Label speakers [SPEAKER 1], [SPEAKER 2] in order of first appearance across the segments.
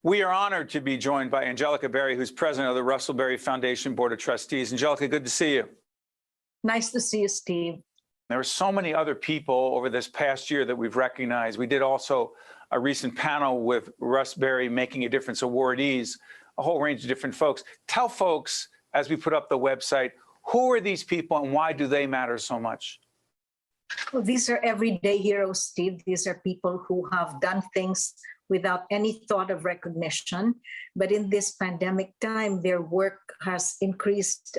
[SPEAKER 1] We are honored to be joined by Angelica Berrie, who's president of the Russell Berrie Foundation Board of Trustees. Angelica, good to see you.
[SPEAKER 2] Nice to see you, Steve.
[SPEAKER 1] There are so many other people over this past year that we've recognized. We did also a recent panel with Russ Berrie Making a Difference awardees, a whole range of different folks. Tell folks, as we put up the website, who are these people and why do they matter so much?
[SPEAKER 2] Well, these are everyday heroes, Steve. These are people who have done things without any thought of recognition. But in this pandemic time, their work has increased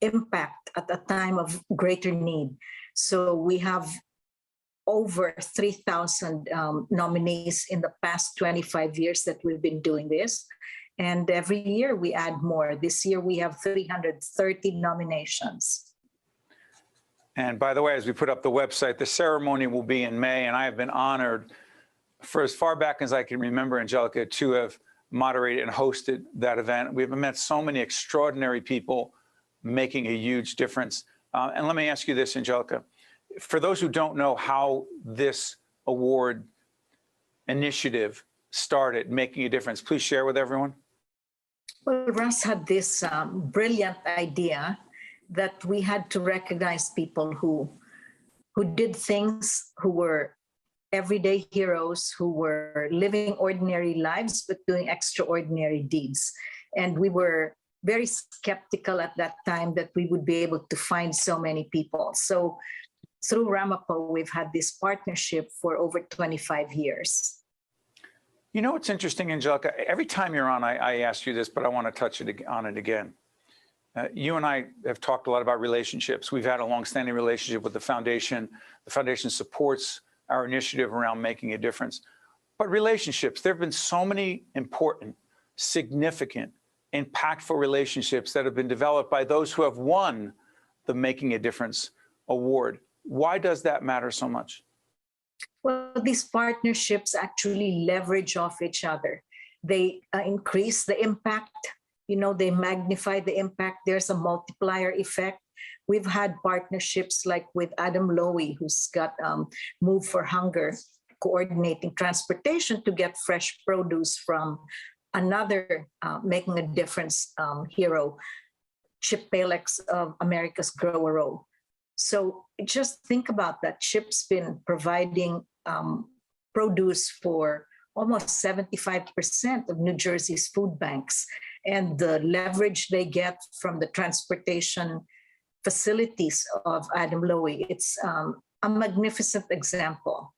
[SPEAKER 2] impact at a time of greater need. So we have over 3,000 nominees in the past 25 years that we've been doing this. And every year we add more. This year we have 330 nominations.
[SPEAKER 1] And by the way, as we put up the website, the ceremony will be in May, and I have been honored for as far back as I can remember, Angelica, to have moderated and hosted that event. We've met so many extraordinary people making a huge difference. And let me ask you this, Angelica. For those who don't know how this award initiative started making a difference, please share with everyone.
[SPEAKER 2] Well, Russ had this brilliant idea that we had to recognize people who did things, who were everyday heroes, who were living ordinary lives but doing extraordinary deeds. And we were very skeptical at that time that we would be able to find so many people. So through Ramapo, we've had this partnership for over 25 years.
[SPEAKER 1] You know what's interesting, Angelica? Every time you're on, I ask you this, but I want to touch on it again. You and I have talked a lot about relationships. We've had a longstanding relationship with the foundation. The foundation supports our initiative around making a difference. But relationships, there have been so many important, significant, impactful relationships that have been developed by those who have won the Making a Difference award. Why does that matter so much?
[SPEAKER 2] Well, these partnerships actually leverage off each other. They increase the impact. You know, they magnify the impact. There's a multiplier effect. We've had partnerships like with Adam Lowy, who's got Move for Hunger, coordinating transportation to get fresh produce from another Making a Difference hero, Chip Palex of America's Grow a Row. So just think about that. Chip's been providing produce for almost 75% of New Jersey's food banks. And the leverage they get from the transportation facilities of Adam Lowy, it's a magnificent example.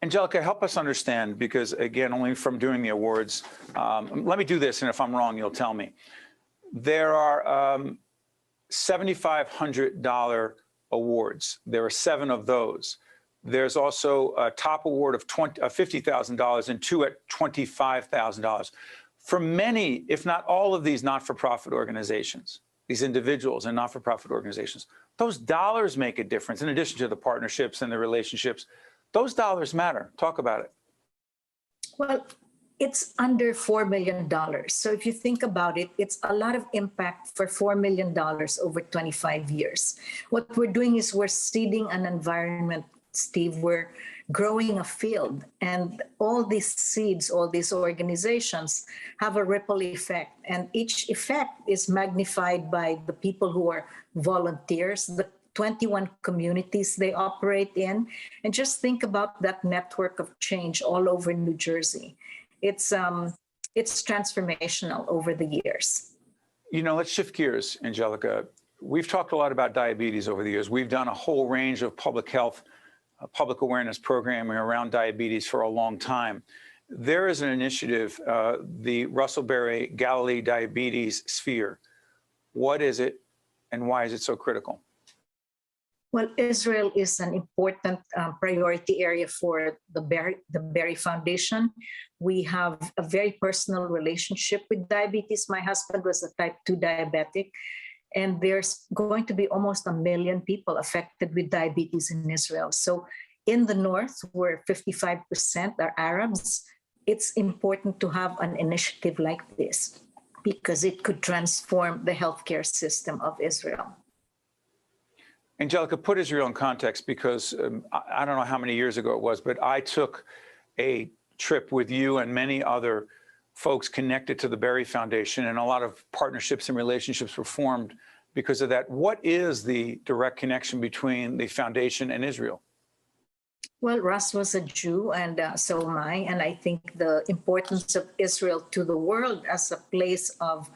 [SPEAKER 1] Angelica, help us understand, because again, only from doing the awards, let me do this, and if I'm wrong, you'll tell me. There are $7,500 awards. There are 7 of those. There's also a top award of $50,000 and 2 at $25,000. For many, if not all of these not-for-profit organizations, these individuals and not-for-profit organizations, those dollars make a difference in addition to the partnerships and the relationships. Those dollars matter. Talk about it.
[SPEAKER 2] Well, it's under $4 million. So if you think about it, it's a lot of impact for $4 million over 25 years. What we're doing is we're seeding an environment, Steve. We're growing a field, and all these seeds, all these organizations have a ripple effect, and each effect is magnified by the people who are volunteers, the 21 communities they operate in, and just think about that network of change all over New Jersey. It's transformational over the years.
[SPEAKER 1] You know, let's shift gears, Angelica. We've talked a lot about diabetes over the years. We've done a whole range of public health, public awareness programming around diabetes for a long time. There is an initiative, the Russell Berrie Galilee Diabetes SPHERE. What is it, and why is it so critical?
[SPEAKER 2] Well, Israel is an important priority area for the Berrie Foundation. We have a very personal relationship with diabetes. My husband was a type 2 diabetic, and there's going to be almost 1 million people affected with diabetes in Israel. So in the north, where 55% are Arabs, it's important to have an initiative like this because it could transform the healthcare system of Israel.
[SPEAKER 1] Angelica, put Israel in context, because I don't know how many years ago it was, but I took a trip with you and many other folks connected to the Berrie Foundation, and a lot of partnerships and relationships were formed because of that. What is the direct connection between the foundation and Israel?
[SPEAKER 2] Well, Russ was a Jew, and so am I. And I think the importance of Israel to the world as a place of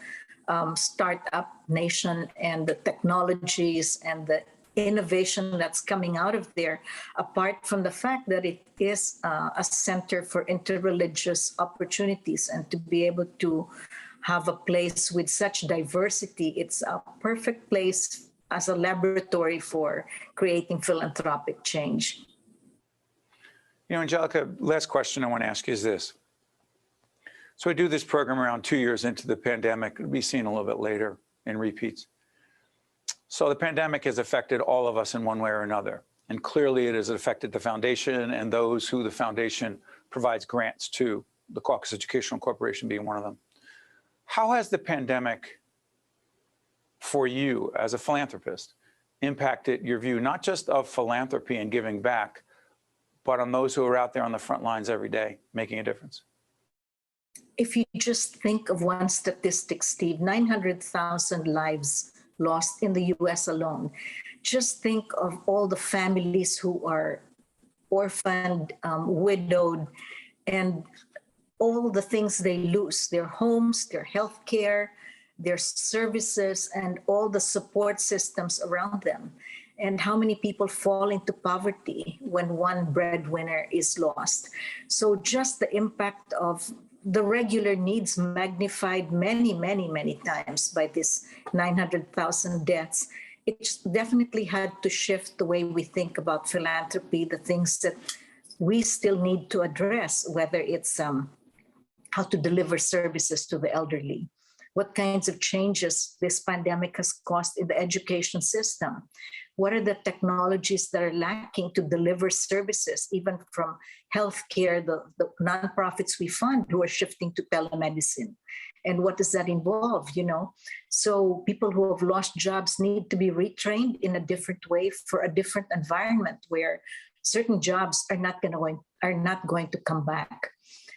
[SPEAKER 2] startup nation, and the technologies and the innovation that's coming out of there, apart from the fact that it is a center for interreligious opportunities, and to be able to have a place with such diversity, it's a perfect place as a laboratory for creating philanthropic change.
[SPEAKER 1] You know, Angelica, last question I want to ask you is this. So I do this program around 2 years into the pandemic. It'll be seen a little bit later in repeats. So the pandemic has affected all of us in one way or another. And clearly it has affected the foundation and those who the foundation provides grants to, the Caucus Educational Corporation being one of them. How has the pandemic, for you as a philanthropist, impacted your view, not just of philanthropy and giving back, but on those who are out there on the front lines every day making a difference?
[SPEAKER 2] If you just think of one statistic, Steve, 900,000 lives lost in the US alone. Just think of all the families who are orphaned, widowed, and all the things they lose, their homes, their health care, their services, and all the support systems around them. And how many people fall into poverty when one breadwinner is lost. So just the impact of the regular needs magnified many, many, many times by this 900,000 deaths. It definitely had to shift the way we think about philanthropy, the things that we still need to address, whether it's how to deliver services to the elderly, what kinds of changes this pandemic has caused in the education system. What are the technologies that are lacking to deliver services, even from healthcare, the nonprofits we fund who are shifting to telemedicine? And what does that involve, you know? So people who have lost jobs need to be retrained in a different way for a different environment where certain jobs are not going to come back.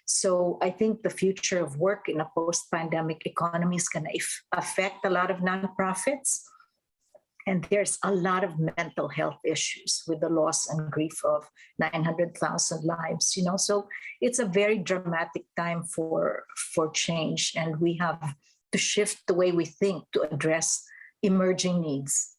[SPEAKER 2] So I think the future of work in a post-pandemic economy is going to affect a lot of nonprofits. And there's a lot of mental health issues with the loss and grief of 900,000 lives, you know. So it's a very dramatic time for change, and we have to shift the way we think to address emerging needs.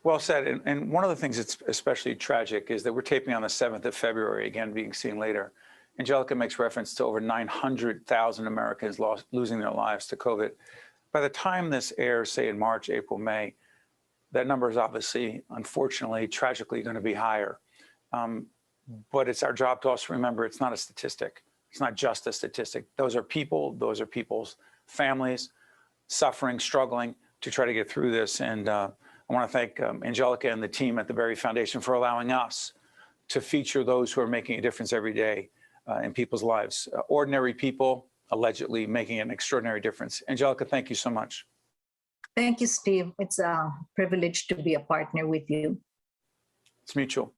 [SPEAKER 1] Well said. And one of the things that's especially tragic is that we're taping on the 7th of February, again, being seen later. Angelica makes reference to over 900,000 Americans losing their lives to COVID. By the time this airs, say in March, April, May, that number is obviously, unfortunately, tragically going to be higher. But it's our job to also remember it's not a statistic. It's not just a statistic. Those are people. Those are people's families suffering, struggling to try to get through this. And I want to thank Angelica and the team at the Berrie Foundation for allowing us to feature those who are making a difference every day in people's lives. Ordinary people allegedly making an extraordinary difference. Angelica, thank you so much.
[SPEAKER 2] Thank you, Steve. It's a privilege to be a partner with you.
[SPEAKER 1] It's mutual.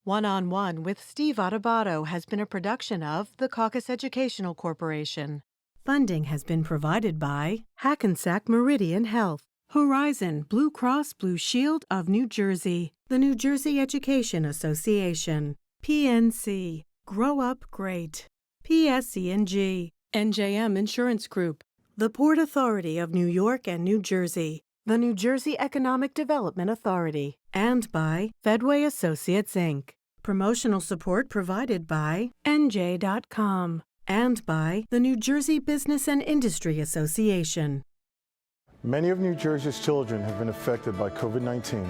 [SPEAKER 3] One-on-One with Steve Adubato has been a production of the Caucus Educational Corporation. Funding has been provided by Hackensack Meridian Health, Horizon Blue Cross Blue Shield of New Jersey, the New Jersey Education Association, PNC, Grow Up Great, PSE&G, NJM Insurance Group, the Port Authority of New York and New Jersey, the New Jersey Economic Development Authority, and by Fedway Associates, Inc. Promotional support provided by NJ.com and by the New Jersey Business and Industry Association.
[SPEAKER 4] Many of New Jersey's children have been affected by COVID-19,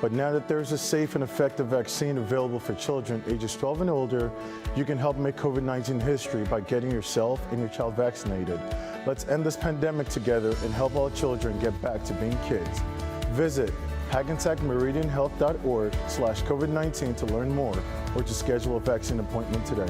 [SPEAKER 4] but now that there's a safe and effective vaccine available for children ages 12 and older, you can help make COVID-19 history by getting yourself and your child vaccinated. Let's end this pandemic together and help all children get back to being kids. Visit hackensackmeridianhealth.org/COVID-19 to learn more or to schedule a vaccine appointment today.